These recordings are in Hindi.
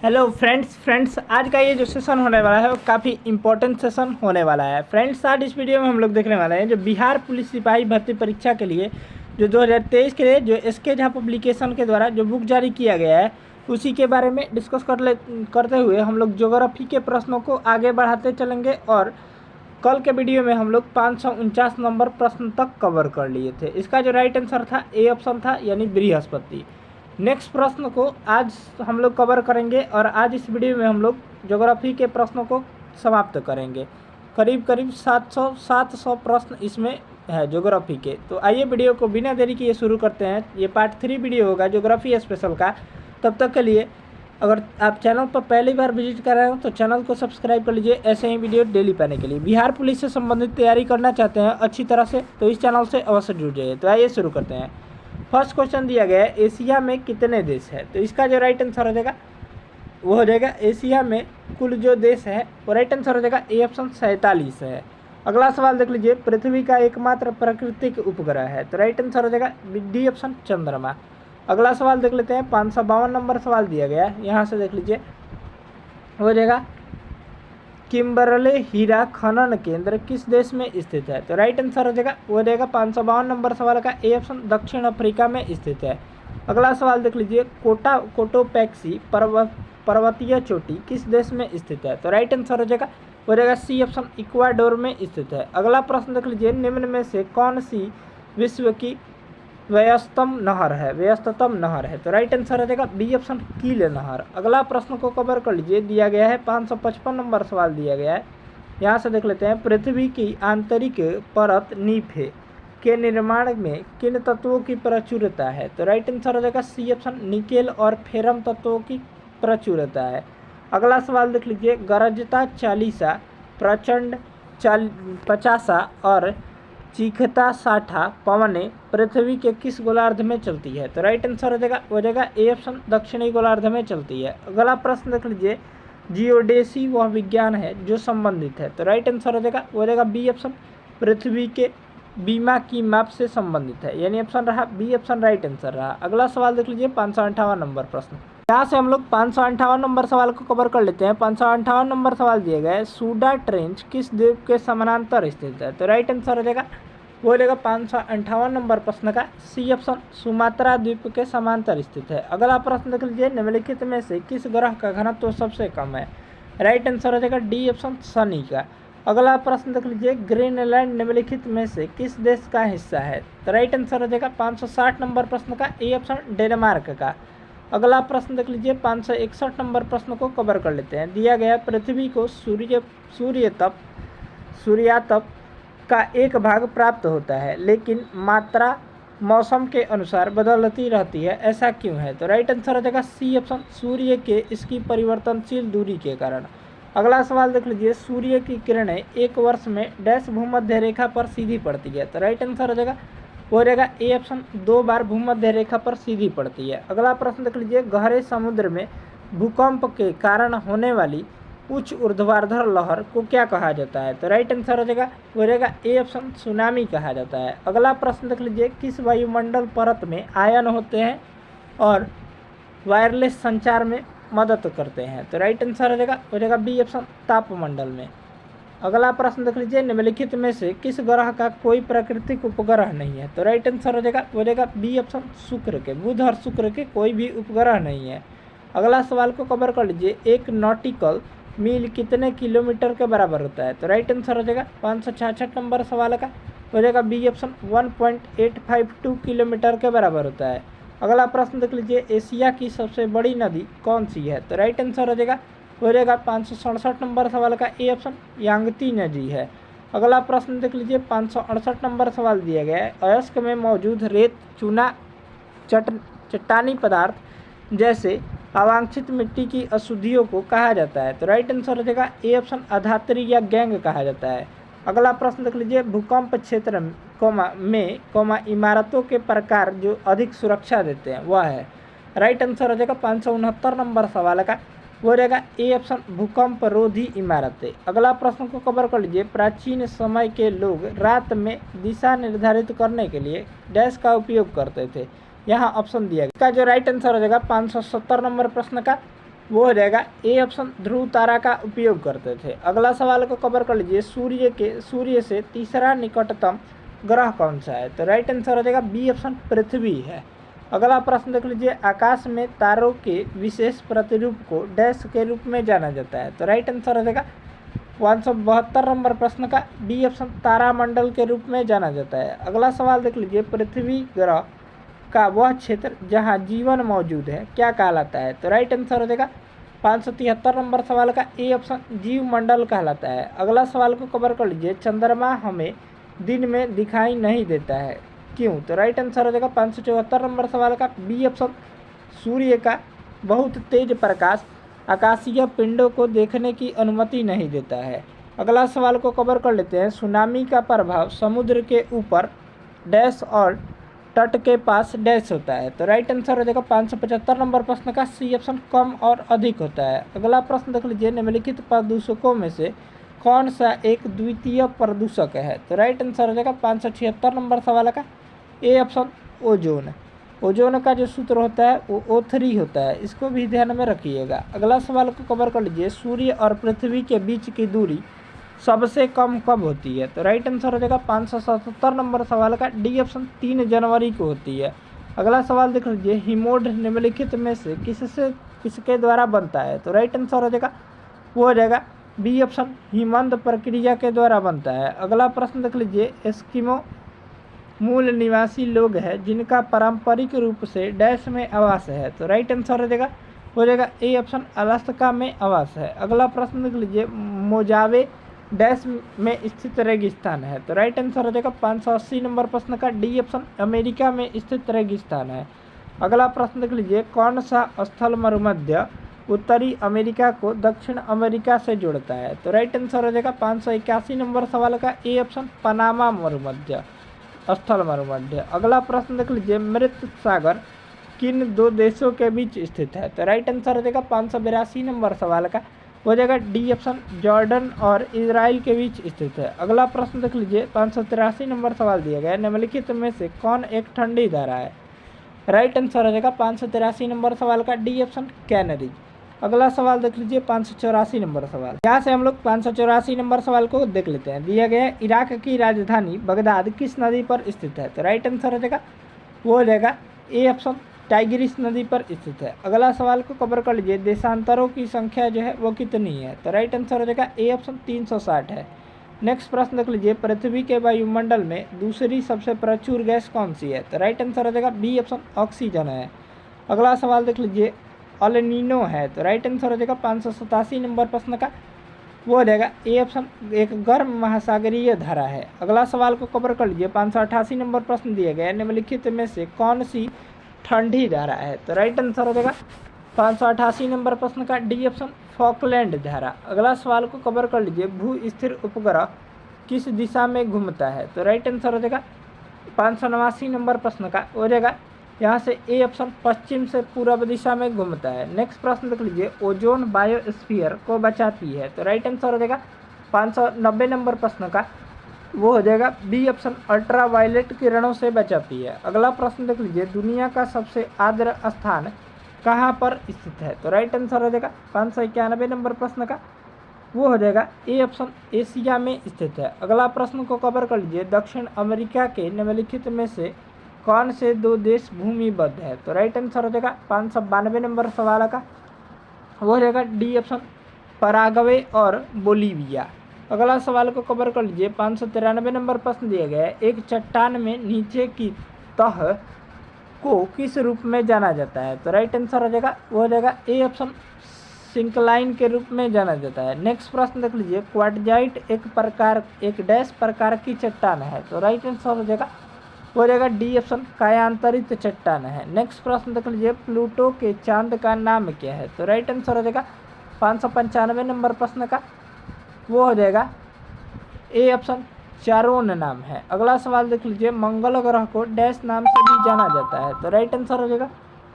हेलो फ्रेंड्स आज का ये जो सेशन होने वाला है वो काफ़ी इम्पोर्टेंट सेशन होने वाला है। फ्रेंड्स आज इस वीडियो में हम लोग देखने वाले हैं जो बिहार पुलिस सिपाही भर्ती परीक्षा के लिए जो 2023 के लिए जो एसके झा पब्लिकेशन के द्वारा जो बुक जारी किया गया है उसी के बारे में डिस्कस करते हुए हम लोग ज्योग्राफी के प्रश्नों को आगे बढ़ाते चलेंगे। और कल के वीडियो में हम लोग 549 नंबर प्रश्न तक कवर कर लिए थे। इसका जो राइट आंसर था ए ऑप्शन था, यानी बृहस्पति। नेक्स्ट प्रश्न को आज हम लोग कवर करेंगे और आज इस वीडियो में हम लोग ज्योग्राफी के प्रश्नों को समाप्त करेंगे। करीब 700 प्रश्न इसमें है ज्योग्राफी के। तो आइए वीडियो को बिना देरी किए शुरू करते हैं। ये पार्ट 3 वीडियो होगा ज्योग्राफी स्पेशल का। तब तक के लिए अगर आप चैनल पर पहली बार विजिट कर रहे हो तो चैनल को सब्सक्राइब कर लीजिए ऐसे ही वीडियो डेली पाने के लिए। बिहार पुलिस से संबंधित तैयारी करना चाहते हैं अच्छी तरह से तो इस चैनल से अवश्य जुड़ जाइए। तो आइए शुरू करते हैं। फर्स्ट क्वेश्चन दिया गया है एशिया में कितने देश है। तो इसका जो राइट आंसर हो जाएगा वो हो जाएगा एशिया में कुल जो देश है वो राइट आंसर हो जाएगा ए ऑप्शन 47 है। अगला सवाल देख लीजिए, पृथ्वी का एकमात्र प्राकृतिक उपग्रह है। तो राइट आंसर हो जाएगा डी ऑप्शन चंद्रमा। अगला सवाल देख लेते हैं, 552 नंबर सवाल दिया गया है। यहाँ से देख लीजिए हो जाएगा किम्बरले हीरा खनन केंद्र किस देश में स्थित है। तो राइट आंसर हो जाएगा वो हो जाएगा 552 नंबर सवाल का ए ऑप्शन दक्षिण अफ्रीका में स्थित है। अगला सवाल देख लीजिए, कोटोपैक्सी पर्वतीय चोटी किस देश में स्थित है। तो राइट आंसर हो जाएगा सी ऑप्शन इक्वाडोर में स्थित है। अगला प्रश्न देख लीजिए, निम्न में से कौन सी विश्व की व्यस्ततम नहर है। तो राइट आंसर हो जाएगा बी ऑप्शन कील नहर। अगला प्रश्न को कवर कर लीजिए, दिया गया है 555 नंबर सवाल दिया गया है। यहाँ से देख लेते हैं, पृथ्वी की आंतरिक परत नीफे के निर्माण में किन तत्वों की प्रचुरता है। तो राइट आंसर हो जाएगा सी ऑप्शन निकेल और फेरम तत्वों की प्रचुरता है। अगला सवाल देख लीजिए, गरजता चालीसा, प्रचंड 50 और चीखता 60 पवनें पृथ्वी के किस गोलार्ध में चलती है। तो राइट आंसर हो जाएगा ए ऑप्शन दक्षिणी गोलार्ध में चलती है। अगला प्रश्न देख लीजिए, जियोडेसी वह विज्ञान है जो संबंधित है। तो राइट आंसर हो जाएगा बी ऑप्शन पृथ्वी के बीमा की माप से संबंधित है, यानी ऑप्शन रहा बी ऑप्शन राइट आंसर रहा। अगला सवाल देख लीजिए, 558 नंबर प्रश्न। यहाँ से हम लोग 558 नंबर सवाल को कवर कर लेते हैं। 558 नंबर सवाल दिए गए, सूडा ट्रेंच किस द्वीप के समानांतर स्थित है। तो राइट आंसर हो जाएगा वो हो जाएगा 558 नंबर प्रश्न का सी ऑप्शन सुमात्रा द्वीप के समांतर स्थित है। अगला प्रश्न देख लीजिए, निम्नलिखित में से किस ग्रह का घनत्व सबसे कम है। राइट आंसर हो जाएगा डी ऑप्शन शनि का। अगला प्रश्न देख लीजिए, ग्रीनलैंड निम्नलिखित में से किस देश का हिस्सा है। तो राइट आंसर हो जाएगा 560 नंबर प्रश्न का ए ऑप्शन डेनमार्क का। अगला प्रश्न देख लीजिए, 561 नंबर प्रश्न को कवर कर लेते हैं। दिया गया, पृथ्वी को सूर्यातप का एक भाग प्राप्त होता है लेकिन मात्रा मौसम के अनुसार बदलती रहती है, ऐसा क्यों है। तो राइट आंसर हो जाएगा सी ऑप्शन सूर्य के इसकी परिवर्तनशील दूरी के कारण। अगला सवाल देख लीजिए, सूर्य की किरणें एक वर्ष में डैश भूमध्य रेखा पर सीधी पड़ती है। तो राइट आंसर हो जाएगा ए ऑप्शन 2 बार भूमध्य रेखा पर सीधी पड़ती है। अगला प्रश्न देख लीजिए, गहरे समुद्र में भूकंप के कारण होने वाली उच्च ऊर्ध्वाधर लहर को क्या कहा जाता है। तो राइट आंसर हो जाएगा ए ऑप्शन सुनामी कहा जाता है। अगला प्रश्न देख लीजिए, किस वायुमंडल परत में आयन होते हैं और वायरलेस संचार में मदद करते हैं। तो राइट आंसर हो जाएगा बी ऑप्शन तापमंडल में। अगला प्रश्न देख लीजिए, निम्नलिखित में से किस ग्रह का कोई प्राकृतिक उपग्रह नहीं है। तो राइट आंसर हो जाएगा बी ऑप्शन शुक्र के। बुध और शुक्र के कोई भी उपग्रह नहीं है। अगला सवाल को कवर कर लीजिए, एक नॉटिकल मील कितने किलोमीटर के बराबर होता है। तो राइट आंसर हो जाएगा 566 नंबर सवाल का हो जाएगा बी ऑप्शन 1.852 किलोमीटर के बराबर होता है। अगला प्रश्न देख लीजिए, एशिया की सबसे बड़ी नदी कौन सी है। तो राइट आंसर हो जाएगा 567 नंबर सवाल का ए ऑप्शन यांगती नदी है। अगला प्रश्न देख लीजिए, 568 नंबर सवाल दिया गया है, अयस्क में मौजूद रेत, चूना, चट्टानी पदार्थ जैसे अवांछित मिट्टी की अशुद्धियों को कहा जाता है। तो राइट आंसर हो जाएगा ए ऑप्शन अधात्री या गैंग कहा जाता है। अगला प्रश्न देख लीजिए, भूकंप क्षेत्र में इमारतों के प्रकार जो अधिक सुरक्षा देते हैं वह है। राइट आंसर हो जाएगा 569 नंबर सवाल का वो हो जाएगा ए ऑप्शन भूकंप रोधी इमारतें। अगला प्रश्न को कवर कर लीजिए, प्राचीन समय के लोग रात में दिशा निर्धारित करने के लिए डैश का उपयोग करते थे। यहाँ ऑप्शन दिया गया, इसका जो राइट आंसर हो जाएगा 570 नंबर प्रश्न का वो हो जाएगा ए ऑप्शन, ध्रुव तारा का उपयोग करते थे। अगला सवाल को कवर कर लीजिए, सूर्य से तीसरा निकटतम ग्रह कौन सा है? तो राइट आंसर हो जाएगा बी ऑप्शन, पृथ्वी है। अगला प्रश्न देख लीजिए, आकाश में तारों के विशेष प्रतिरूप को डैश के रूप में जाना जाता है? तो राइट आंसर हो जाएगा 172 नंबर प्रश्न का बी ऑप्शन, तारामंडल के रूप में जाना जाता है। अगला सवाल देख लीजिए, पृथ्वी ग्रह का वह क्षेत्र जहां जीवन मौजूद है क्या कहलाता है? तो राइट आंसर हो जाएगा 573 नंबर सवाल का ए ऑप्शन, जीव मंडल कहलाता है। अगला सवाल को कवर कर लीजिए, चंद्रमा हमें दिन में दिखाई नहीं देता है क्यों? तो राइट आंसर हो जाएगा 574 नंबर सवाल का बी ऑप्शन, सूर्य का बहुत तेज प्रकाश आकाशीय पिंडों को देखने की अनुमति नहीं देता है। अगला सवाल को कवर कर लेते हैं, सुनामी का प्रभाव समुद्र के ऊपर डैश और तट के पास डैश होता है? तो राइट आंसर हो जाएगा 575 नंबर प्रश्न का सी ऑप्शन, कम और अधिक होता है। अगला प्रश्न देख लीजिए, निम्नलिखित प्रदूषकों में से कौन सा एक द्वितीय प्रदूषक है? तो राइट आंसर हो जाएगा 576 नंबर सवाल का ए ऑप्शन, ओजोन। ओजोन का जो सूत्र होता है वो O3 होता है, इसको भी ध्यान में रखिएगा। अगला सवाल को कवर कर लीजिए, सूर्य और पृथ्वी के बीच की दूरी सबसे कम कब होती है? तो राइट आंसर हो जाएगा 577 नंबर सवाल का डी ऑप्शन, 3 जनवरी को होती है। अगला सवाल देख लीजिए, हिमोड निम्नलिखित में से किसके द्वारा बनता है? तो राइट आंसर हो जाएगा वो हो जाएगा बी ऑप्शन, हिमंद प्रक्रिया के द्वारा बनता है। अगला प्रश्न देख लीजिए, एस्किमो मूल निवासी लोग हैं जिनका पारंपरिक रूप से डैश में आवास है? तो राइट आंसर हो जाएगा ए ऑप्शन, अलास्का में आवास है। अगला प्रश्न देख लीजिए, मोजावे डैश में स्थित रेगिस्तान है? तो राइट आंसर हो जाएगा 580 नंबर प्रश्न का डी ऑप्शन, अमेरिका में स्थित रेगिस्तान है। अगला प्रश्न देख लीजिए, कौन सा स्थल मरुमध्य उत्तरी अमेरिका को दक्षिण अमेरिका से जोड़ता है? तो राइट आंसर हो जाएगा 581 नंबर सवाल का ए ऑप्शन, पनामा मरुमध्य स्थल मरुमध्य। अगला प्रश्न देख लीजिए, मृत सागर किन 2 देशों के बीच स्थित है? तो राइट आंसर हो जाएगा 582 नंबर सवाल का हो जाएगा डी ऑप्शन, जॉर्डन और इजराइल के बीच स्थित है। अगला प्रश्न देख लीजिए, 583 नंबर सवाल दिया गया है, निम्नलिखित में से कौन एक ठंडी धारा है? राइट आंसर हो जाएगा 583 नंबर सवाल का डी ऑप्शन, कैनरी। अगला सवाल देख लीजिए 584 नंबर सवाल। यहाँ से हम लोग 584 नंबर सवाल को देख लेते हैं। दिया गया है, इराक की राजधानी बगदाद किस नदी पर स्थित है? तो राइट आंसर हो जाएगा वो हो जाएगा ए ऑप्शन, टाइग्रिस नदी पर स्थित है। अगला सवाल को कवर कर लीजिए, देशांतरों की संख्या जो है वो कितनी है? तो राइट आंसर हो जाएगा ए ऑप्शन, 360 है। नेक्स्ट प्रश्न देख लीजिए, पृथ्वी के वायुमंडल में दूसरी सबसे प्रचुर गैस कौन सी है? तो राइट आंसर हो जाएगा बी ऑप्शन, ऑक्सीजन है। अगला सवाल देख लीजिए, अल नीनो है? तो राइट आंसर हो जाएगा 587 नंबर प्रश्न का वो हो जाएगा ए ऑप्शन, एक गर्म महासागरीय धारा है। अगला सवाल को कवर कर लीजिए, 588 नंबर प्रश्न दिए गए, निम्नलिखित में से कौन सी ठंडी धारा है? तो राइट आंसर हो जाएगा 588 नंबर प्रश्न का डी ऑप्शन, फॉकलैंड धारा। अगला सवाल को कवर कर लीजिए, भू स्थिर उपग्रह किस दिशा में घूमता है? तो राइट आंसर हो जाएगा 589 नंबर प्रश्न का हो जाएगा यहाँ से ए ऑप्शन, पश्चिम से पूर्व दिशा में घूमता है। नेक्स्ट प्रश्न देख लीजिए, ओजोन बायोस्फीयर को बचाती है? तो राइट आंसर हो जाएगा 590 नंबर प्रश्न का वो हो जाएगा बी ऑप्शन, अल्ट्रा वायलेट किरणों से बचाती है। अगला प्रश्न देख लीजिए, दुनिया का सबसे आर्द्र स्थान कहाँ पर स्थित है? तो राइट आंसर हो जाएगा 591 नंबर प्रश्न का वो हो जाएगा ए ऑप्शन, एशिया में स्थित है। अगला प्रश्न को कवर कर लीजिए, दक्षिण अमेरिका के निम्नलिखित में से कौन से 2 देश भूमिबद्ध है? तो राइट आंसर हो जाएगा 592 नंबर सवाल का वो हो जाएगा डी ऑप्शन, पराग्वे और बोलीविया। अगला सवाल को कवर कर लीजिए, 593 नंबर प्रश्न दिया गया है, एक चट्टान में नीचे की तह को किस रूप में जाना जाता है? तो राइट आंसर हो जाएगा वो हो जाएगा ए ऑप्शन, सिंक्लाइन के रूप में जाना जाता है। नेक्स्ट प्रश्न देख लीजिए, क्वार्टजाइट एक डैश प्रकार की चट्टान है? तो राइट आंसर हो जाएगा वो हो जाएगा डी ऑप्शन, कायांतरित चट्टान है। नेक्स्ट प्रश्न देख लीजिए, प्लूटो के चांद का नाम क्या है? तो राइट आंसर हो जाएगा 595 नंबर प्रश्न का वो हो जाएगा ए ऑप्शन, चारोन नाम है। अगला सवाल देख लीजिए, मंगल ग्रह को डैश नाम से भी जाना जाता है? तो राइट आंसर हो जाएगा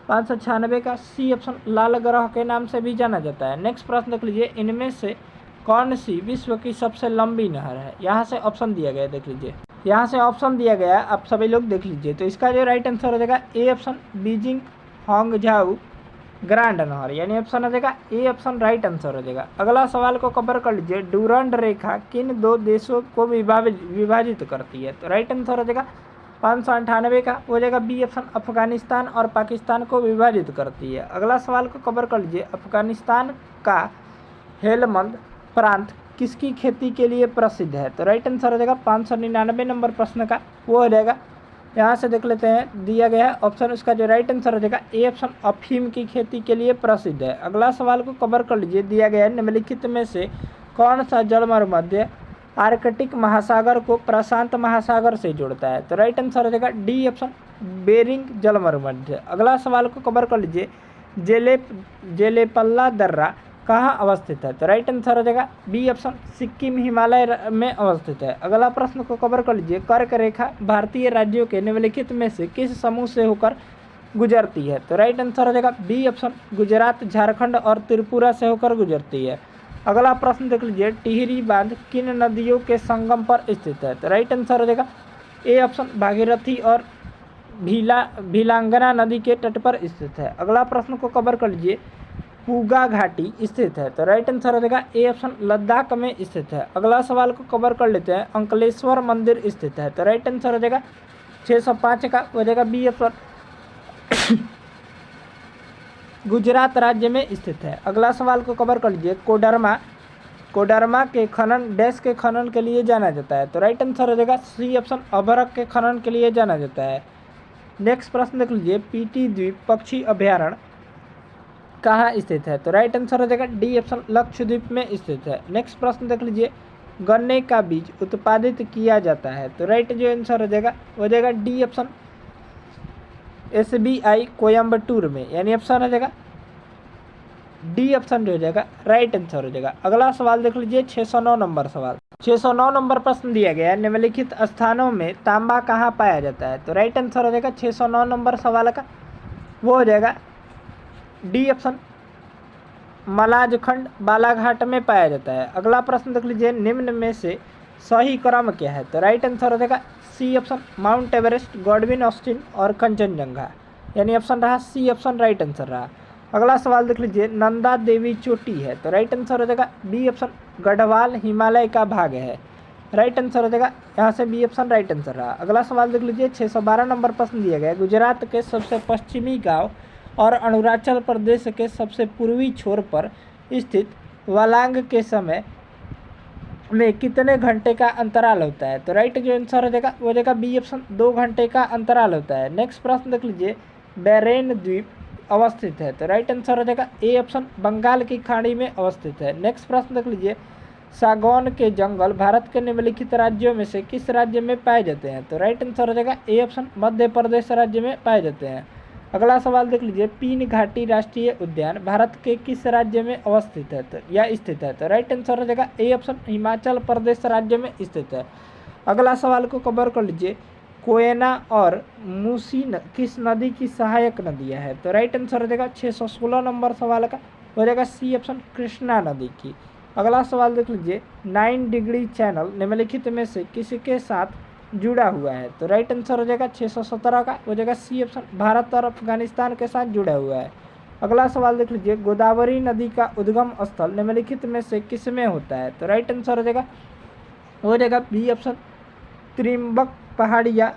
596 का सी ऑप्शन, लाल ग्रह के नाम से भी जाना जाता है। नेक्स्ट प्रश्न देख लीजिए, इनमें से कौन सी विश्व की सबसे लंबी नहर है? यहाँ से ऑप्शन दिया गया है, देख लीजिए यहाँ से ऑप्शन दिया गया है, आप सभी लोग देख लीजिए। तो इसका जो राइट आंसर हो जाएगा A option, Beijing Hangzhou grand नहर, यानी ऑप्शन हो जाएगा ए ऑप्शन राइट आंसर हो जाएगा। अगला सवाल को कवर कर लीजिए, डूरंड रेखा किन दो देशों को विभाजित करती है? तो राइट आंसर हो जाएगा 598 का हो जाएगा बी ऑप्शन, अफगानिस्तान और पाकिस्तान को विभाजित करती है। अगला सवाल को कवर कर लीजिए, अफगानिस्तान का हेलमंद प्रांत किसकी खेती के लिए प्रसिद्ध है? तो राइट आंसर हो जाएगा 599 नंबर प्रश्न का वो हो जाएगा, यहाँ से देख लेते हैं, दिया गया है ऑप्शन, उसका जो राइट आंसर हो जाएगा ए ऑप्शन, अफीम की खेती के लिए प्रसिद्ध है। अगला सवाल को कवर कर लीजिए, दिया गया है निम्नलिखित में से कौन सा जलमरुमध्य आर्कटिक महासागर को प्रशांत महासागर से जोड़ता है? तो राइट आंसर हो जाएगा डी ऑप्शन, बेरिंग जलमरुमध्य। अगला सवाल को कवर कर लीजिए, जेलेपल्ला दर्रा कहाँ अवस्थित है? तो राइट आंसर हो जाएगा बी ऑप्शन, सिक्किम हिमालय में अवस्थित है। अगला प्रश्न को कवर कर लीजिए, कर्क रेखा भारतीय राज्यों के निम्नलिखित में से किस समूह से होकर गुजरती है? तो राइट आंसर हो जाएगा बी ऑप्शन, गुजरात, झारखंड और त्रिपुरा से होकर गुजरती है। अगला प्रश्न देख लीजिए, टिहरी बांध किन नदियों के संगम पर स्थित है? तो राइट आंसर हो जाएगा ए ऑप्शन, भागीरथी और भीलांगना नदी के तट पर स्थित है। अगला प्रश्न को कवर कर लीजिए, पूगा घाटी स्थित है? तो राइट आंसर हो जाएगा ए ऑप्शन, लद्दाख में स्थित है। अगला सवाल को कवर कर लेते हैं, अंकलेश्वर मंदिर स्थित है? तो राइट आंसर हो जाएगा 605 का हो जाएगा बी ऑप्शन, गुजरात राज्य में स्थित है। अगला सवाल को कवर कर लीजिए, कोडरमा के खनन डैश के खनन के लिए जाना जाता है? तो राइट आंसर हो जाएगा सी ऑप्शन, अभ्रक के खनन के लिए जाना जाता है। नेक्स्ट प्रश्न देख लीजिए, पीटी द्वीप पक्षी अभ्यारण्य कहाँ स्थित है? तो राइट आंसर हो जाएगा डी ऑप्शन, लक्षद्वीप में स्थित है। नेक्स्ट प्रश्न देख लीजिए, गन्ने का बीज उत्पादित किया जाता है? तो राइट जो आंसर हो जाएगा डी ऑप्शन, SBI कोयम्बटूर में, यानी ऑप्शन हो जाएगा डी ऑप्शन जो हो जाएगा राइट आंसर हो जाएगा। अगला सवाल देख लीजिए, 609 नंबर सवाल, 609 नंबर प्रश्न दिया गया है, निम्नलिखित स्थानों में तांबा कहाँ पाया जाता है? तो राइट आंसर हो जाएगा 609 नंबर सवाल का वो हो जाएगा डी ऑप्शन, मलाजखंड बालाघाट में पाया जाता है। अगला प्रश्न देख लीजिए, निम्न में से सही क्रम क्या है? तो राइट आंसर हो जाएगा C option, Mount Everest, Godwin Austen और कंचनजंगा, यानी ऑप्शन रहा सी ऑप्शन राइट आंसर रहा। अगला सवाल देख लीजिए, नंदा देवी चोटी है? तो राइट आंसर हो जाएगा बी ऑप्शन, गढ़वाल हिमालय का भाग है, राइट आंसर हो जाएगा यहाँ से बी ऑप्शन राइट आंसर रहा। अगला सवाल देख लीजिए, 612 नंबर प्रश्न दिया गया है, गुजरात के सबसे पश्चिमी गाँव और अरुणाचल प्रदेश के सबसे पूर्वी छोर पर स्थित वालांग के समय में कितने घंटे का अंतराल होता है? तो राइट जो आंसर हो जाएगा वो जाएगा बी ऑप्शन, 2 घंटे का अंतराल होता है। नेक्स्ट प्रश्न देख लीजिए, बैरेन द्वीप अवस्थित है? तो राइट आंसर हो जाएगा ए ऑप्शन, बंगाल की खाड़ी में अवस्थित है। नेक्स्ट प्रश्न देख लीजिए, सागौन के जंगल भारत के निम्नलिखित राज्यों में से किस राज्य में पाए जाते हैं? तो राइट आंसर हो जाएगा ए ऑप्शन, मध्य प्रदेश राज्य में पाए जाते हैं। अगला सवाल देख लीजिए, पीन घाटी राष्ट्रीय उद्यान भारत के किस राज्य में अवस्थित है या स्थित है? तो राइट आंसर हो जाएगा ए ऑप्शन, हिमाचल प्रदेश राज्य में स्थित है। अगला सवाल को कवर कर लीजिए, कोयना और मूसी किस नदी की सहायक नदियाँ है? तो राइट आंसर हो जाएगा 616 नंबर सवाल का हो जाएगा सी ऑप्शन, कृष्णा नदी की। अगला सवाल देख लीजिए, 9 डिग्री चैनल निम्नलिखित में से किसके साथ जुड़ा हुआ है? तो राइट आंसर हो जाएगा 617 का हो जाएगा सी ऑप्शन, भारत और अफगानिस्तान के साथ जुड़ा हुआ है। अगला सवाल देख लीजिए, गोदावरी नदी का उद्गम स्थल निम्नलिखित में से किस में होता है? तो राइट आंसर हो जाएगा बी ऑप्शन, त्रिम्बक पहाड़ियाँ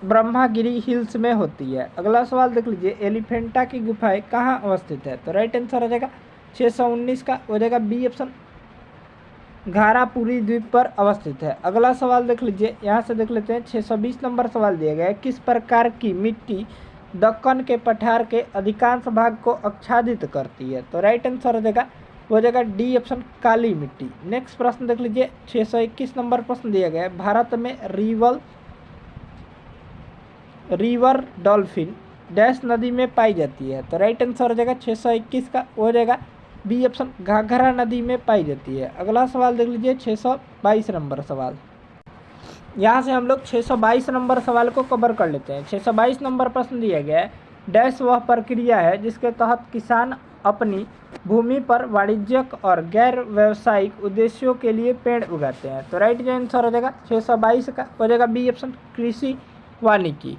ब्रह्मागिरी हिल्स में होती है। अगला सवाल देख लीजिए, एलिफेंटा की गुफाएं कहाँ अवस्थित है? तो राइट आंसर हो जाएगा 619 का हो जाएगा बी ऑप्शन, घारापुरी द्वीप पर अवस्थित है। अगला सवाल देख लीजिए, यहाँ से देख लेते हैं, 620 नंबर सवाल दिया गया है, किस प्रकार की मिट्टी दक्कन के पठार के अधिकांश भाग को आच्छादित करती है? तो राइट आंसर हो जाएगा डी ऑप्शन, काली मिट्टी। नेक्स्ट प्रश्न देख लीजिए, 621 नंबर प्रश्न दिया गया है, भारत में रिवर डॉल्फिन डैश नदी में पाई जाती है? तो राइट आंसर हो जाएगा 621 का हो जाएगा बी ऑप्शन, घाघरा नदी में पाई जाती है। अगला सवाल देख लीजिए, 622 नंबर सवाल, यहाँ से हम लोग 622 नंबर सवाल को कवर कर लेते हैं। 622 नंबर प्रश्न दिया गया है, डैश वह प्रक्रिया है जिसके तहत किसान अपनी भूमि पर वाणिज्यिक और गैर व्यावसायिक उद्देश्यों के लिए पेड़ उगाते हैं? तो राइट जो आंसर हो जाएगा 622 का हो जाएगा बी ऑप्शन, कृषि वानिकी।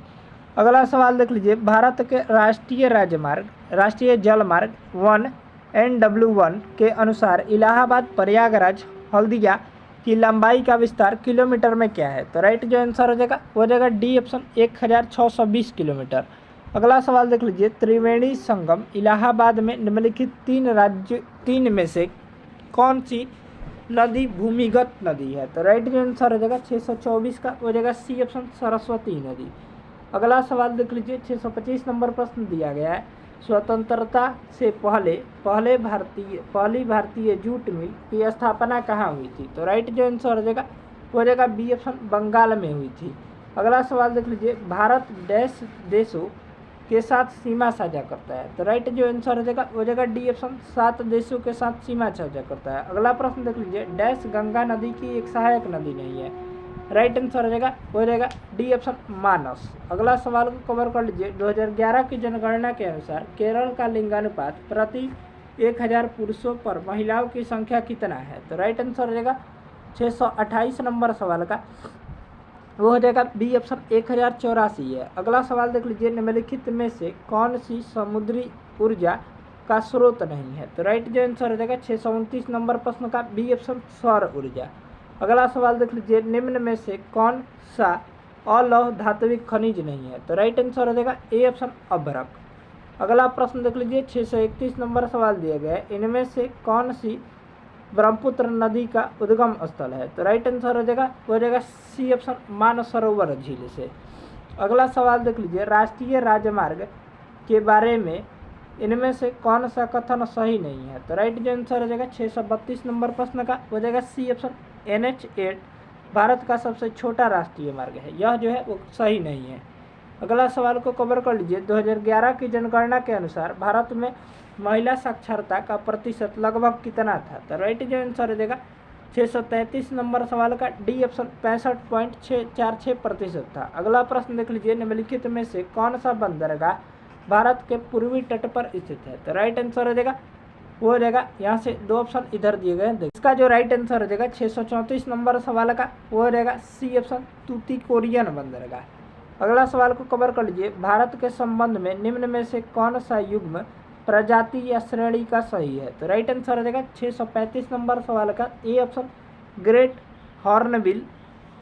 अगला सवाल देख लीजिए, भारत के राष्ट्रीय राजमार्ग, राष्ट्रीय जल मार्ग 1 NW1 के अनुसार इलाहाबाद प्रयागराज हल्दिया की लंबाई का विस्तार किलोमीटर में क्या है? तो राइट जो आंसर हो जाएगा वो हो जाएगा डी ऑप्शन 1620 किलोमीटर। अगला सवाल देख लीजिए, त्रिवेणी संगम इलाहाबाद में निम्नलिखित तीन में से कौन सी नदी भूमिगत नदी है? तो राइट जो आंसर हो जाएगा 624 का हो जाएगा सी ऑप्शन सरस्वती नदी। अगला सवाल देख लीजिए, 625 नंबर प्रश्न दिया गया है, स्वतंत्रता से पहली भारतीय जूट मिल की स्थापना कहाँ हुई थी? तो राइट जो आंसर हो जाएगा वो हो जाएगा बी ऑप्शन बंगाल में हुई थी। अगला सवाल देख लीजिए, भारत डैश देशों के साथ सीमा साझा करता है? तो राइट जो आंसर हो जाएगा वो हो जाएगा डी ऑप्शन 7 देशों के साथ सीमा साझा करता है। अगला प्रश्न देख लीजिए, डैश गंगा नदी की एक सहायक नदी नहीं है? राइट आंसर हो जाएगा वो हो जाएगा डी ऑप्शन मानस। अगला सवाल को कवर कर लीजिए, 2011 की जनगणना के अनुसार केरल का लिंगानुपात प्रति 1000 पुरुषों पर महिलाओं की संख्या कितना है? तो राइट आंसर हो जाएगा 628 नंबर सवाल का वो हो जाएगा बी ऑप्शन 1084 है। अगला सवाल देख लीजिए, निम्नलिखित में से कौन सी समुद्री ऊर्जा का स्रोत नहीं है? तो राइट जो आंसर हो जाएगा 629 नंबर प्रश्न का बी ऑप्शन सौर ऊर्जा। अगला सवाल देख लीजिए, निम्न में से कौन सा अलौह धात्विक खनिज नहीं है? तो राइट आंसर हो जाएगा ए ऑप्शन अभ्रक। अगला प्रश्न देख लीजिए, 631 नंबर सवाल दिया गया है, इनमें से कौन सी ब्रह्मपुत्र नदी का उद्गम स्थल है? तो राइट आंसर हो जाएगा वो हो जाएगा सी ऑप्शन मानसरोवर झील से। अगला सवाल देख लीजिए, राष्ट्रीय राजमार्ग के बारे में इनमें से कौन सा कथन सही नहीं है? तो राइट जो आंसर हो जाएगा 632 नंबर प्रश्न का हो जाएगा सी ऑप्शन NH8 भारत का सबसे छोटा राष्ट्रीय मार्ग है, यह जो है वो सही नहीं है। अगला सवाल को कवर कर लीजिए, 2011 की जनगणना के अनुसार भारत में महिला साक्षरता का प्रतिशत लगभग कितना था? तो राइट जो आंसर हो जाएगा 633 नंबर सवाल का डी ऑप्शन 65.646% था। अगला प्रश्न देख लीजिए, निम्नलिखित में से कौन सा बंदरगाह भारत के पूर्वी तट पर स्थित है? तो राइट आंसर हो जाएगा वो हो जाएगा, यहाँ से दो ऑप्शन इधर दिए गए हैं, इसका जो राइट आंसर हो जाएगा 634 नंबर सवाल का वो हो जाएगा सी ऑप्शन तूतीकोरियन बंदरगाह। अगला सवाल को कवर कर लीजिए, भारत के संबंध में निम्न में से कौन सा युग्म प्रजाति या श्रेणी का सही है? तो राइट आंसर हो जाएगा 635 नंबर सवाल का ए ऑप्शन ग्रेट हॉर्नबिल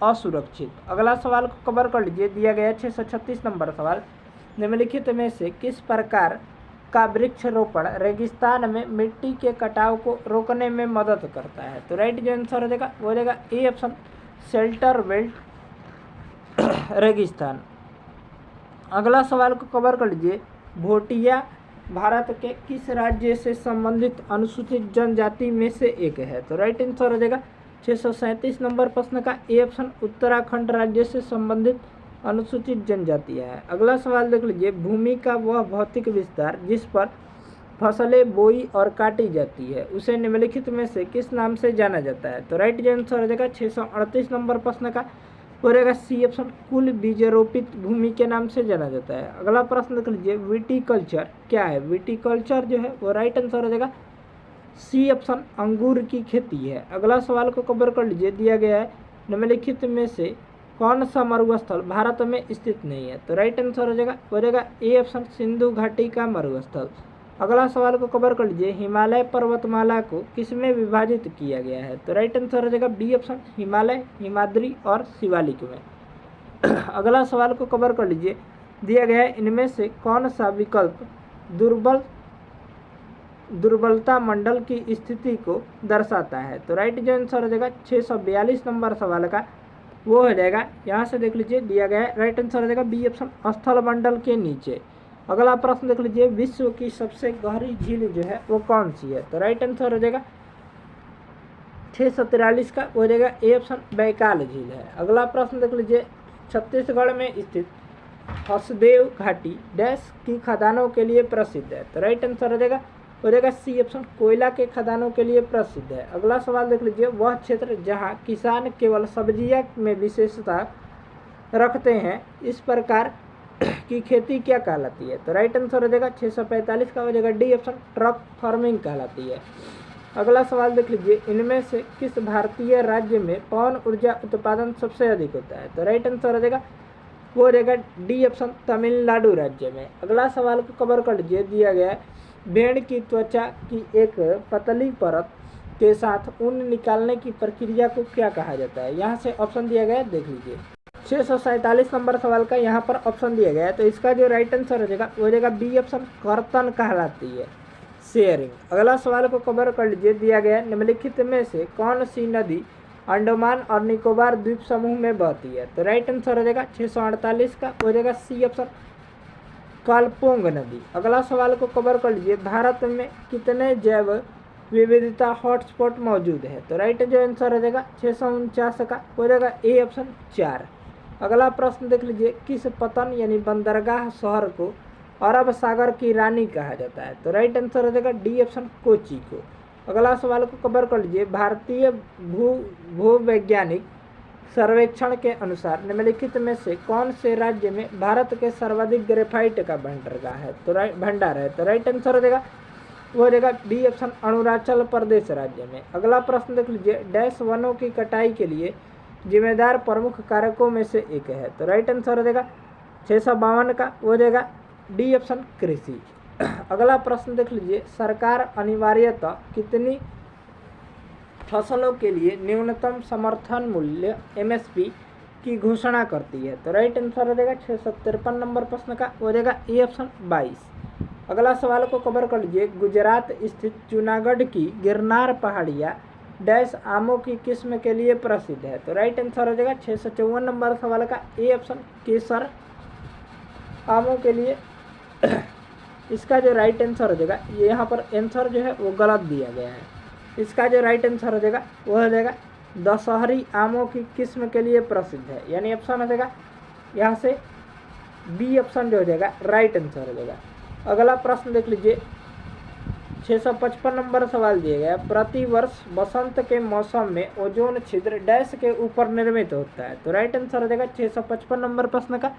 असुरक्षित। अगला सवाल को कवर कर लीजिए, दिया गया 636 नंबर सवाल, निम्नलिखित में से किस प्रकार का वृक्षारोपण रेगिस्तान में मिट्टी के कटाव को रोकने में मदद करता है? तो राइट जो आंसर हो जाएगा वो हो जाएगा ए ऑप्शन शेल्टर बेल्ट रेगिस्तान। अगला सवाल को कवर कर लीजिए, भोटिया भारत के किस राज्य से संबंधित अनुसूचित जनजाति में से एक है? तो राइट आंसर हो जाएगा 637 नंबर प्रश्न का ए ऑप्शन उत्तराखंड राज्य से संबंधित अनुसूचित जनजाति है। अगला सवाल देख लीजिए, भूमि का वह भौतिक विस्तार जिस पर फसलें बोई और काटी जाती है उसे निम्नलिखित में से किस नाम से जाना जाता है? तो राइट जो आंसर हो जाएगा 638 नंबर प्रश्न का हो जाएगा सी ऑप्शन कुल बीजारोपित भूमि के नाम से जाना जाता है। अगला प्रश्न देख लीजिए, विटीकल्चर क्या है? विटीकल्चर जो है वो राइट आंसर हो जाएगा सी ऑप्शन अंगूर की खेती है। अगला सवाल को कवर कर लीजिए, दिया गया है निम्नलिखित में से कौन सा मरुस्थल भारत में स्थित नहीं है? तो राइट आंसर हो जाएगा ए ऑप्शन सिंधु घाटी का मरुस्थल। अगला सवाल को कवर कर लीजिए, हिमालय पर्वतमाला को किसमें विभाजित किया गया है? तो राइट आंसर हो जाएगा बी ऑप्शन हिमालय, हिमाद्री और शिवालिक में। अगला सवाल को कवर कर लीजिए, दिया गया है इनमें से कौन सा विकल्प दुर्बलता मंडल की स्थिति को दर्शाता है? तो राइट जो आंसर हो जाएगा 642 नंबर सवाल का वो हो जाएगा, यहाँ से देख लीजिए दिया गया है राइट आंसर हो जाएगा बी ऑप्शन स्थल मंडल के नीचे। अगला प्रश्न देख लीजिए, विश्व की सबसे गहरी झील जो है वो कौन सी है? तो राइट आंसर हो जाएगा 643 का हो जाएगा ए ऑप्शन बैकाल झील है। अगला प्रश्न देख लीजिए, छत्तीसगढ़ में स्थित हसदेव घाटी डैश की खदानों के लिए प्रसिद्ध है? तो राइट आंसर हो जाएगा सी ऑप्शन कोयला के खदानों के लिए प्रसिद्ध है। अगला सवाल देख लीजिए, वह क्षेत्र जहां किसान केवल सब्जियां में विशेषता रखते हैं इस प्रकार की खेती क्या कहलाती है? तो राइट आंसर हो जाएगा 645 का हो जाएगा डी ऑप्शन ट्रक फार्मिंग कहलाती है। अगला सवाल देख लीजिए, इनमें से किस भारतीय राज्य में पवन ऊर्जा उत्पादन सबसे अधिक होता है? तो राइट आंसर हो जाएगा वो हो जाएगा डी ऑप्शन तमिलनाडु राज्य में। अगला सवाल को कवर कर लीजिए, दिया गया है भेड़ की त्वचा की एक पतली परत के साथ ऊन निकालने की प्रक्रिया को क्या कहा जाता है। यहाँ से ऑप्शन दिया गया है, देख लीजिए। 647 नंबर सवाल का यहाँ पर ऑप्शन दिया गया है, तो इसका जो राइट आंसर हो जाएगा वो हो जाएगा बी ऑप्शन कर्तन कहलाती है, शेयरिंग। अगला सवाल को कवर कर लीजिए, दिया गया है निम्नलिखित में से कौन सी नदी अंडमान और निकोबार द्वीप समूह में बहती है। तो राइट आंसर हो जाएगा 648 का हो जाएगा सी ऑप्शन कालपोंग नदी। अगला सवाल को कवर कर लीजिए, भारत में कितने जैव विविधता हॉटस्पॉट मौजूद है। तो राइट जो आंसर हो जाएगा 649 का हो जाएगा ए ऑप्शन 4। अगला प्रश्न देख लीजिए, किस पतन यानी बंदरगाह शहर को अरब सागर की रानी कहा जाता है। तो राइट आंसर हो जाएगा डी ऑप्शन कोची को। अगला सवाल को कवर कर लीजिए, भारतीय भूवैज्ञानिक सर्वेक्षण के अनुसार निम्नलिखित में से कौन से राज्य में भारत के सर्वाधिक ग्रेफाइट का भंडार है। तो राइट आंसर हो जाएगा वो हो जाएगा बी ऑप्शन अरुणाचल प्रदेश राज्य में। अगला प्रश्न देख लीजिए, डैश वनों की कटाई के लिए जिम्मेदार प्रमुख कारकों में से एक है। तो राइट आंसर हो जाएगा 652 का हो जाएगा डी ऑप्शन कृषि। अगला प्रश्न देख लीजिए, सरकार अनिवार्यतः कितनी फसलों के लिए न्यूनतम समर्थन मूल्य एमएसपी की घोषणा करती है। तो राइट आंसर हो जाएगा 653 नंबर प्रश्न का हो जाएगा ए ऑप्शन 22। अगला सवाल को कवर कर लीजिए, गुजरात स्थित जूनागढ़ की गिरनार पहाड़ियाँ डैश आमों की किस्म के लिए प्रसिद्ध है। तो राइट आंसर हो जाएगा 654 नंबर सवाल का ए ऑप्शन केसर आमों के लिए। इसका जो राइट आंसर हो जाएगा, ये यहाँ पर आंसर जो है वो गलत दिया गया है। इसका जो राइट आंसर हो जाएगा वो हो जाएगा दशहरी आमों की किस्म के लिए प्रसिद्ध है, यानी ऑप्शन हो जाएगा यहाँ से बी ऑप्शन जो हो जाएगा राइट आंसर हो जाएगा। अगला प्रश्न देख लीजिए, 655 नंबर सवाल दिया गया, प्रति वर्ष बसंत के मौसम में ओजोन छिद्र डैश के ऊपर निर्मित होता है। तो राइट आंसर हो जाएगा 655 नंबर प्रश्न का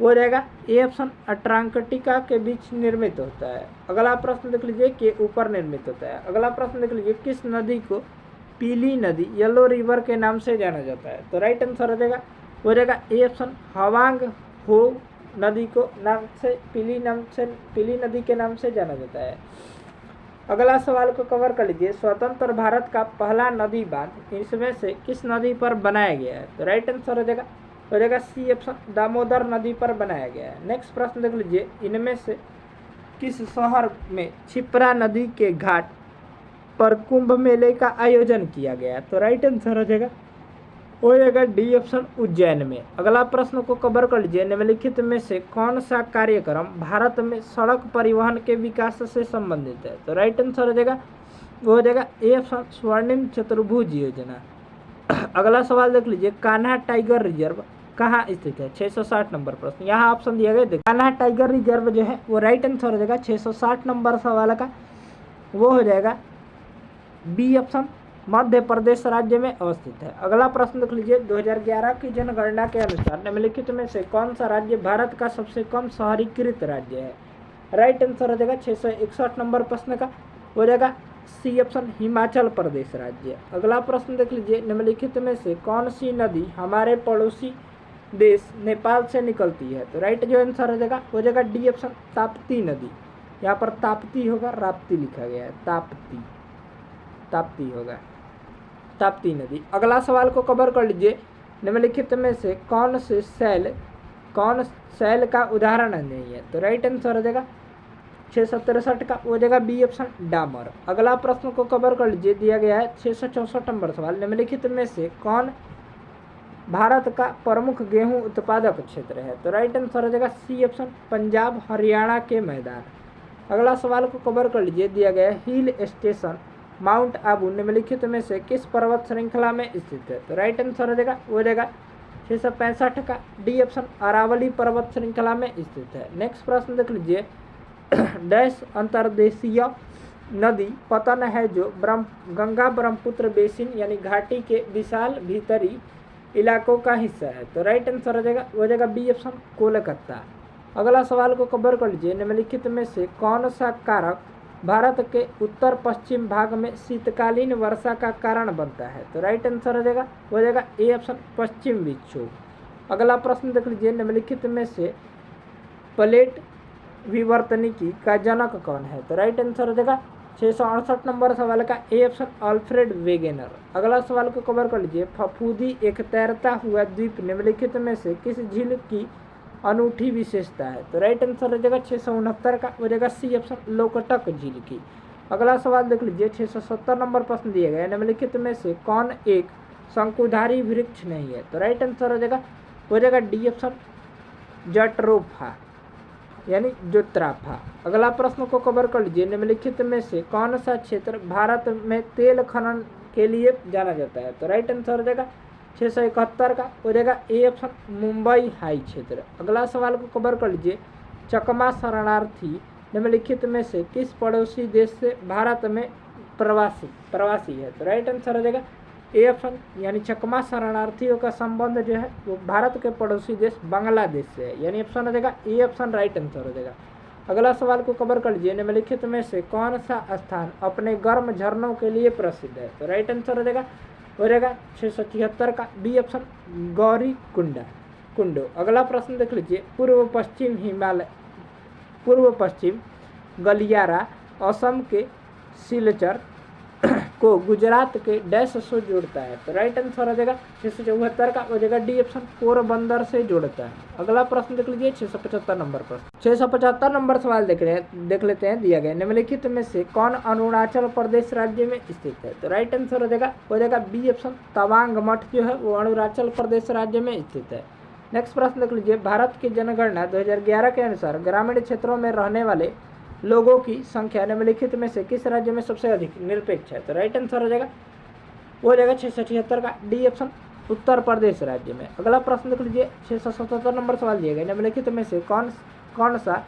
हो जाएगा ए ऑप्शन अंटार्कटिका के बीच निर्मित होता है। अगला प्रश्न देख लीजिए, के ऊपर निर्मित होता है। अगला प्रश्न देख लीजिए, किस नदी को पीली नदी येलो रिवर के नाम से जाना जाता है। तो राइट आंसर हो जाएगा ए ऑप्शन हवांग हो नदी को नाम से पीली नदी के नाम से जाना जाता है। अगला सवाल को कवर कर लीजिए, स्वतंत्र भारत का पहला नदी बांध इसमें से किस नदी पर बनाया गया है। तो राइट आंसर हो जाएगा सी ऑप्शन दामोदर नदी पर बनाया गया है। नेक्स्ट प्रश्न देख लीजिए, इनमें से किस शहर में क्षिप्रा नदी के घाट पर कुंभ मेले का आयोजन किया गया है। तो राइट आंसर हो जाएगा डी ऑप्शन उज्जैन में। अगला प्रश्न को कवर कर लीजिए, निम्नलिखित में से कौन सा कार्यक्रम भारत में सड़क परिवहन के विकास से संबंधित है। तो राइट आंसर हो जाएगा ए ऑप्शन स्वर्णिम चतुर्भुज योजना। अगला सवाल देख लीजिए, कान्हा टाइगर रिजर्व कहाँ स्थित है। 660 नंबर प्रश्न, यहाँ ऑप्शन दिया गया, कान्हा टाइगर रिजर्व जो है वो राइट आंसर हो जाएगा 660 नंबर सवाल का वो हो जाएगा बी ऑप्शन मध्य प्रदेश राज्य में अवस्थित है। अगला प्रश्न देख लीजिए, 2011 की जनगणना के अनुसार निम्नलिखित में से कौन सा राज्य भारत का सबसे कम शहरीकृत राज्य है। राइट आंसर हो जाएगा 661 नंबर प्रश्न का हो जाएगा सी ऑप्शन हिमाचल प्रदेश राज्य। अगला प्रश्न देख लीजिए, निम्नलिखित में से कौन सी नदी हमारे पड़ोसी देश नेपाल से निकलती है। तो राइट जो आंसर हो जाएगा डी ऑप्शन ताप्ती नदी। यहाँ पर ताप्ती होगा, राप्ती लिखा गया है, ताप्ती होगा, ताप्ती नदी। अगला सवाल को कवर कर लीजिए, निम्नलिखित में से कौन सेल का उदाहरण नहीं है। तो राइट आंसर हो जाएगा 663 का हो जाएगा बी ऑप्शन डामर। अगला प्रश्न को कवर कर लीजिए, दिया गया है 664 नंबर सवाल, निम्नलिखित में से कौन भारत का प्रमुख गेहूं उत्पादक क्षेत्र है। तो राइट आंसर हो जाएगा सी ऑप्शन पंजाब हरियाणा के मैदान। अगला सवाल को कवर कर लीजिए, दिया गया है हिल स्टेशन माउंट आबू निम्नलिखित में से किस पर्वत श्रृंखला में स्थित है। तो राइट आंसर हो जाएगा 665 का डी ऑप्शन अरावली पर्वत श्रृंखला में स्थित है। नेक्स्ट प्रश्न देख लीजिए, डैश अंतर्देशीय नदी पतन है जो गंगा ब्रह्मपुत्र बेसिन यानी घाटी के विशाल भीतरी इलाकों का हिस्सा है। तो राइट आंसर हो जाएगा बी ऑप्शन कोलकाता। अगला सवाल को कवर कर लीजिए, निम्नलिखित में से कौन सा कारक भारत के उत्तर पश्चिम भाग में शीतकालीन वर्षा का कारण बनता है। तो राइट आंसर हो जाएगा ए ऑप्शन पश्चिम विक्षोभ। अगला प्रश्न देख लीजिए, निम्नलिखित में से प्लेट विवर्तनिकी का जनक कौन है? तो राइट आंसर हो जाएगा 668 नंबर सवाल का ए ऑप्शन अल्फ्रेड वेगेनर। अगला सवाल को कवर कर लीजिए, फफूंदी एक तैरता हुआ द्वीप निम्नलिखित में से किस झील की अनूठी विशेषता है? तो राइट आंसर हो जाएगा 669 का हो जाएगा सी ऑप्शन लोकटक झील की। अगला सवाल देख लीजिए, 670 नंबर प्रश्न दिए गए, निम्नलिखित में से कौन एक शंकुधारी वृक्ष नहीं है? तो राइट आंसर हो जाएगा डी ऑप्शन जट्रोफा यानी जोत्राफा। अगला प्रश्न को कवर कर लीजिए, निम्नलिखित में से कौन सा क्षेत्र भारत में तेल खनन के लिए जाना जाता है? तो राइट आंसर हो जाएगा 671 का हो जाएगा ए ऑप्शन मुंबई हाई क्षेत्र। अगला सवाल को कवर कर लीजिए, चकमा शरणार्थी निम्नलिखित में से किस पड़ोसी देश से भारत में प्रवासी है? तो राइट आंसर हो जाएगा ए ऑप्शन यानी चकमा शरणार्थियों का संबंध जो है वो भारत के पड़ोसी देश बांग्लादेश से है, यानी ऑप्शन हो जाएगा ए ऑप्शन राइट आंसर हो जाएगा। अगला सवाल को कवर कर लीजिए, निम्नलिखित में से कौन सा स्थान अपने गर्म झरनों के लिए प्रसिद्ध है? तो राइट आंसर हो जाएगा 676 का बी ऑप्शन गौरी कुंडो। अगला प्रश्न देख लीजिए, पूर्व पश्चिम गलियारा असम के सिलचर को गुजरात के डैश से जोड़ता है? तो राइट आंसर हो जाएगा 674 का हो जाएगा डी ऑप्शन पोरबंदर से जोड़ता है। अगला प्रश्न देख लीजिए, 675 नंबर प्रश्न। 675 नंबर सवाल देख लेते हैं, दिया गया, निम्नलिखित में से कौन अरुणाचल प्रदेश राज्य में स्थित है? तो राइट आंसर हो जाएगा बी ऑप्शन तवांग मठ जो है वो अरुणाचल प्रदेश राज्य में स्थित है। नेक्स्ट प्रश्न देख लीजिए, भारत की जनगणना 2011 के अनुसार ग्रामीण क्षेत्रों में रहने वाले लोगों की संख्या निम्नलिखित में से किस राज्य में सबसे अधिक निरपेक्ष है? तो राइट आंसर हो जाएगा 676 का डी ऑप्शन उत्तर प्रदेश राज्य में। अगला प्रश्न देख लीजिए, 677 नंबर सवाल दिए गए, निम्नलिखित में से कौन सा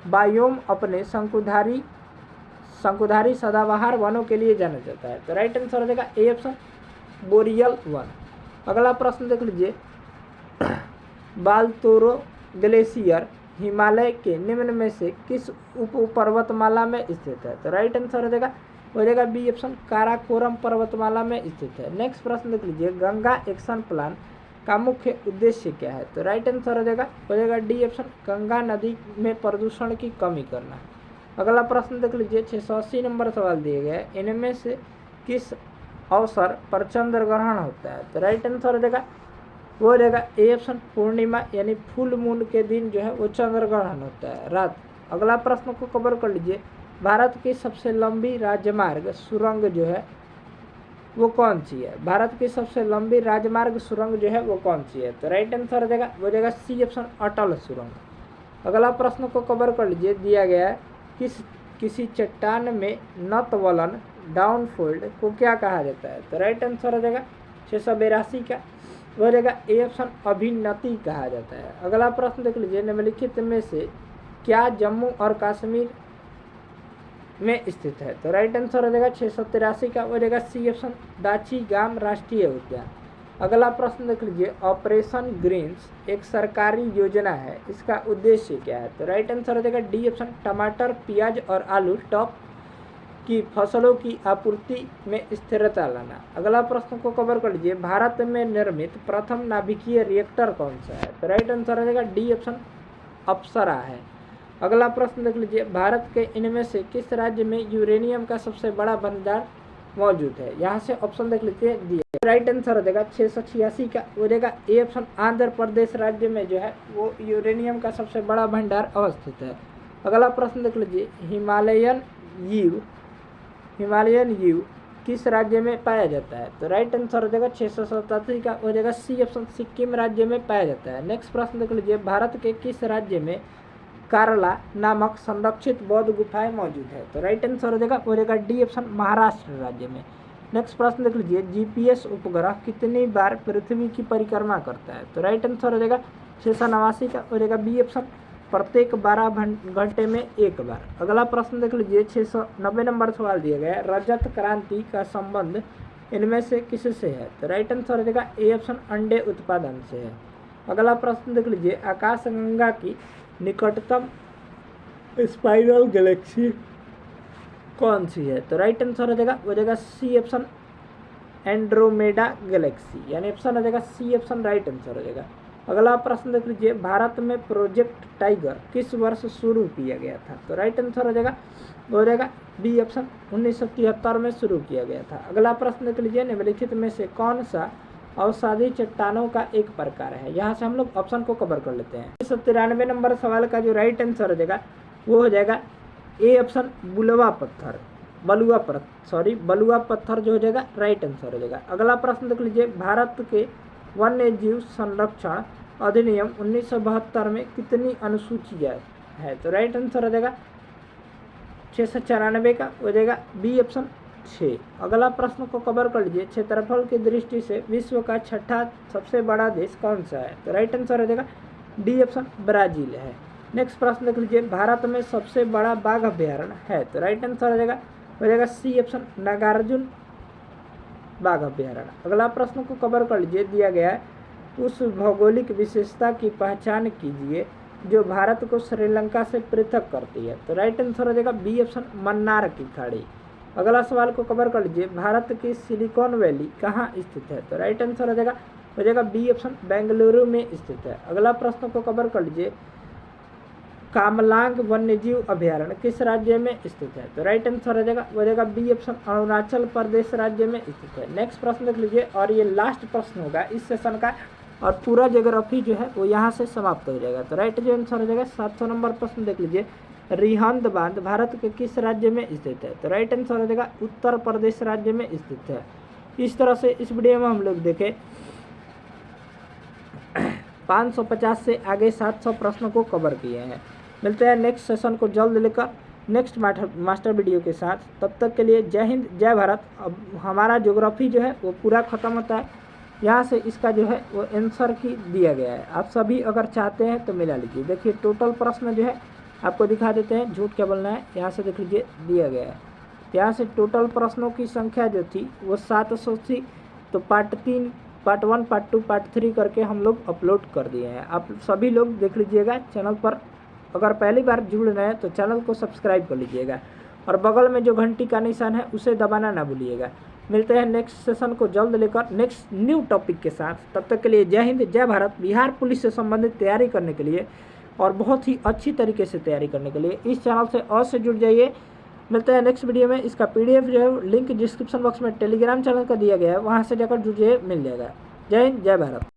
बायोम अपने शंकुधारी सदाबहार वनों के लिए जाना जाता है? तो राइट आंसर हो जाएगा ए ऑप्शन बोरियल वन। अगला प्रश्न देख लीजिए, बालतोरो ग्लेशियर हिमालय के निम्न में से किस उप पर्वतमाला में स्थित है? तो राइट आंसर हो जाएगा बी ऑप्शन काराकोरम पर्वतमाला में स्थित है। नेक्स्ट प्रश्न देख लीजिए, गंगा एक्शन प्लान का मुख्य उद्देश्य क्या है? तो राइट आंसर हो जाएगा डी ऑप्शन गंगा नदी में प्रदूषण की कमी करना। अगला प्रश्न देख लीजिए, 680 नंबर सवाल दिए गए, इनमें से किस अवसर पर चंद्र ग्रहण होता है? तो राइट आंसर हो जाएगा ए ऑप्शन पूर्णिमा यानी फुल मून के दिन जो है वो चंद्र ग्रहण होता है रात। अगला प्रश्न को कवर कर लीजिए, भारत की सबसे लंबी राजमार्ग सुरंग जो है वो कौन सी है? भारत की सबसे लंबी राजमार्ग सुरंग जो है वो कौन सी है? तो राइट आंसर हो जाएगा सी ऑप्शन अटल सुरंग। अगला प्रश्न को कवर कर लीजिए, दिया गया है किसी चट्टान में नतवलन डाउनफोल्ड को क्या कहा जाता है? तो राइट आंसर हो जाएगा 682 का हो जाएगा ए ऑप्शन अभिन्नति कहा जाता है। अगला प्रश्न देख लीजिए, निम्नलिखित में से क्या जम्मू और कश्मीर में स्थित है? तो राइट आंसर हो जाएगा 683 का हो जाएगा सी ऑप्शन दाची गाम राष्ट्रीय उद्यान। अगला प्रश्न देख लीजिए, ऑपरेशन ग्रीन्स एक सरकारी योजना है, इसका उद्देश्य क्या है? तो राइट आंसर हो जाएगा डी ऑप्शन टमाटर प्याज और आलू टॉप की फसलों की आपूर्ति में स्थिरता लाना। अगला प्रश्न को कवर कर लीजिए, भारत में निर्मित प्रथम नाभिकीय रिएक्टर कौन सा है? तो राइट आंसर हो जाएगा डी ऑप्शन अप्सरा है। अगला प्रश्न देख लीजिए, भारत के इनमें से किस राज्य में यूरेनियम का सबसे बड़ा भंडार मौजूद है? यहाँ से ऑप्शन देख लीजिए दिए। राइट आंसर हो जाएगा 686 का हो जाएगा ए ऑप्शन आंध्र प्रदेश राज्य में जो है वो यूरेनियम का सबसे बड़ा भंडार अवस्थित है। अगला प्रश्न देख लीजिए, हिमालयन यू किस राज्य में पाया जाता है? तो राइट आंसर हो जाएगा 687 का हो जाएगा सी ऑप्शन सिक्किम राज्य में पाया जाता है। नेक्स्ट प्रश्न देख लीजिए, भारत के किस राज्य में कारला नामक संरक्षित बौद्ध गुफाएं मौजूद है? तो राइट आंसर हो जाएगा डी ऑप्शन महाराष्ट्र राज्य में। नेक्स्ट प्रश्न देख लीजिए, जीपीएस उपग्रह कितनी बार पृथ्वी की परिक्रमा करता है? तो राइट आंसर हो जाएगा 689 का हो जाएगा बी ऑप्शन प्रत्येक 12 घंटे में एक बार। अगला प्रश्न देख लीजिए, 690 नंबर सवाल दिया गया है, रजत क्रांति का संबंध इनमें से किससे है? तो राइट आंसर हो जाएगा ए ऑप्शन अंडे उत्पादन से है। अगला प्रश्न देख लीजिए, आकाशगंगा की निकटतम स्पाइरल गैलेक्सी कौन सी है? तो राइट आंसर हो जाएगा सी ऑप्शन एंड्रोमेडा गैलेक्सी, यानी ऑप्शन हो जाएगा सी ऑप्शन राइट आंसर हो जाएगा। अगला प्रश्न देख लीजिए, भारत में प्रोजेक्ट टाइगर किस वर्ष शुरू किया गया था? तो राइट आंसर हो जाएगा, हो जाएगा बी ऑप्शन, 1973 में शुरू किया गया था। अगला प्रश्न देख लीजिए, निम्नलिखित में से कौन सा अवसादी चट्टानों का एक प्रकार है? यहाँ से हम लोग ऑप्शन को कवर कर लेते हैं। 193 नंबर सवाल का जो राइट आंसर हो जाएगा वो हो जाएगा ए ऑप्शन, बुलवा पत्थर, बलुआ पत्थर जो हो जाएगा राइट आंसर हो जाएगा। अगला प्रश्न देख लीजिए, भारत के वन्य जीव संरक्षण अधिनियम 1972 में कितनी अनुसूचियाँ है? तो राइट आंसर हो जाएगा 694 का हो जाएगा बी ऑप्शन 6। अगला प्रश्न को कवर कर लीजिए, क्षेत्रफल की दृष्टि से विश्व का छठा सबसे बड़ा देश कौन सा है? तो राइट आंसर हो जाएगा डी ऑप्शन, ब्राजील है। नेक्स्ट प्रश्न देख लीजिए, भारत में सबसे बड़ा बाघ अभ्यारण्य है? तो राइट आंसर हो जाएगा सी ऑप्शन, नागार्जुन बाघ अभ्यारण्य। अगला प्रश्न को कवर कर लीजिए, दिया गया है उस भौगोलिक विशेषता की पहचान कीजिए जो भारत को श्रीलंका से पृथक करती है। तो राइट आंसर हो जाएगा बी ऑप्शन, मन्नार की खाड़ी। अगला सवाल को कवर कर लीजिए, भारत की सिलिकॉन वैली कहाँ स्थित है? तो राइट आंसर हो जाएगा बी ऑप्शन, बेंगलुरु में स्थित है। अगला प्रश्न को कवर कर लीजिए, कामलांग वन्यजीव अभ्यारण्य किस राज्य में स्थित है? तो राइट आंसर हो जाएगा बी ऑप्शन, अरुणाचल प्रदेश राज्य में स्थित है। नेक्स्ट प्रश्न देख लीजिए, और ये लास्ट प्रश्न होगा इस सेशन का, और पूरा ज्योग्राफी जो है वो यहाँ से समाप्त हो जाएगा। तो राइट जो आंसर हो जाएगा 700 नंबर प्रश्न देख लीजिए, रिहंद बांध भारत के किस राज्य में स्थित है? तो राइट आंसर हो जाएगा उत्तर प्रदेश राज्य में स्थित है। इस तरह से इस वीडियो में हम लोग देखें 550 से आगे 700 प्रश्नों को कवर किए हैं। मिलते हैं नेक्स्ट सेशन को जल्द लेकर नेक्स्ट मास्टर वीडियो के साथ। तब तक के लिए जय हिंद, जय भारत। अब हमारा ज्योग्राफी जो है वो पूरा खत्म होता है, यहाँ से इसका जो है वो आंसर की दिया गया है। आप सभी अगर चाहते हैं तो मिला लीजिए। देखिए टोटल प्रश्न जो है आपको दिखा देते हैं, झूठ क्या बोलना है, यहाँ से देख लीजिए दिया गया है। यहाँ से टोटल प्रश्नों की संख्या जो थी वो 700 थी। तो पार्ट 3, पार्ट 1, पार्ट 2, पार्ट 3 करके हम लोग अपलोड कर दिए हैं। आप सभी लोग देख लीजिएगा चैनल पर। अगर पहली बार जुड़ रहे हैं तो चैनल को सब्सक्राइब कर लीजिएगा, और बगल में जो घंटी का निशान है उसे दबाना ना भूलिएगा। मिलते हैं नेक्स्ट सेशन को जल्द लेकर नेक्स्ट न्यू टॉपिक के साथ। तब तक के लिए जय हिंद, जय भारत। बिहार पुलिस से संबंधित तैयारी करने के लिए और बहुत ही अच्छी तरीके से तैयारी करने के लिए इस चैनल से अवश्य जुड़ जाइए। मिलते हैं नेक्स्ट वीडियो में। इसका PDF जो है लिंक डिस्क्रिप्शन बॉक्स में टेलीग्राम चैनल का दिया गया है, वहाँ से जाकर जुड़िए, मिल जाएगा। जय हिंद, जय भारत।